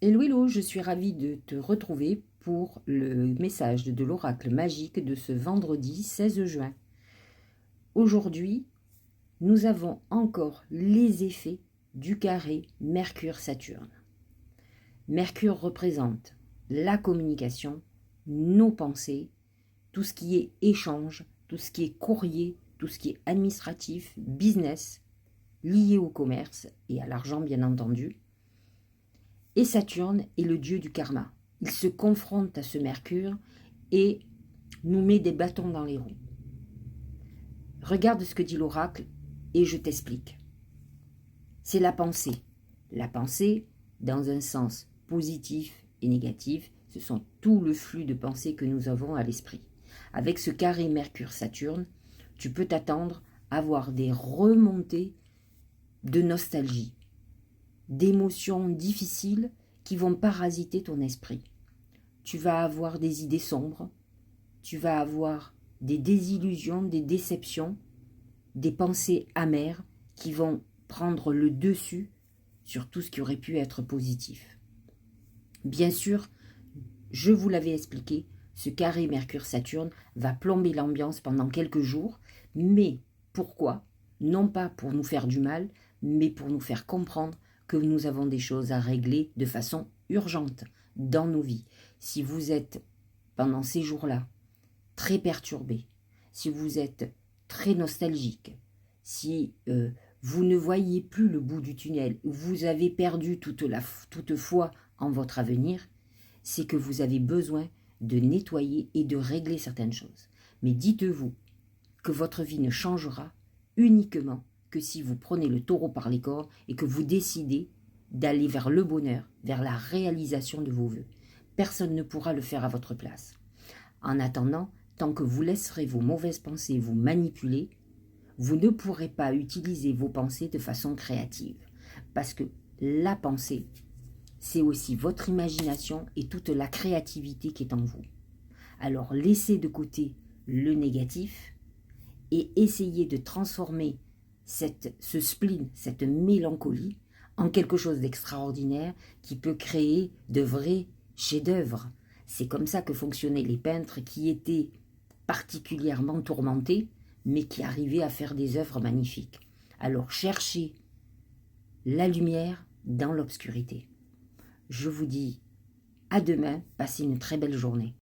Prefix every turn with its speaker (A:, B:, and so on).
A: Hello, hello, je suis ravie de te retrouver pour le message de l'oracle magique de ce vendredi 16 juin. Aujourd'hui, nous avons encore les effets du carré Mercure-Saturne. Mercure représente la communication, nos pensées, tout ce qui est échange, tout ce qui est courrier, tout ce qui est administratif, business, lié au commerce et à l'argent bien entendu. Et Saturne est le dieu du karma. Il se confronte à ce Mercure et nous met des bâtons dans les roues. Regarde ce que dit l'oracle et je t'explique. C'est la pensée. La pensée, dans un sens positif et négatif, ce sont tout le flux de pensée que nous avons à l'esprit. Avec ce carré Mercure-Saturne, tu peux t'attendre à avoir des remontées de nostalgie, d'émotions difficiles qui vont parasiter ton esprit. Tu vas avoir des idées sombres, tu vas avoir des désillusions, des déceptions, des pensées amères qui vont prendre le dessus sur tout ce qui aurait pu être positif. Bien sûr, je vous l'avais expliqué, ce carré Mercure-Saturne va plomber l'ambiance pendant quelques jours, mais pourquoi? Non pas pour nous faire du mal, mais pour nous faire comprendre que nous avons des choses à régler de façon urgente dans nos vies. Si vous êtes, pendant ces jours-là, très perturbé, si vous êtes très nostalgique, si vous ne voyez plus le bout du tunnel, vous avez perdu toute foi en votre avenir, c'est que vous avez besoin de nettoyer et de régler certaines choses. Mais dites-vous que votre vie ne changera uniquement que si vous prenez le taureau par les cornes et que vous décidez d'aller vers le bonheur, vers la réalisation de vos vœux. Personne ne pourra le faire à votre place. En attendant, tant que vous laisserez vos mauvaises pensées vous manipuler, vous ne pourrez pas utiliser vos pensées de façon créative. Parce que la pensée, c'est aussi votre imagination et toute la créativité qui est en vous. Alors laissez de côté le négatif et essayez de transformer ce spleen, cette mélancolie, en quelque chose d'extraordinaire qui peut créer de vrais chefs-d'œuvre. C'est comme ça que fonctionnaient les peintres qui étaient particulièrement tourmentés, mais qui arrivaient à faire des œuvres magnifiques. Alors cherchez la lumière dans l'obscurité. Je vous dis à demain, passez une très belle journée.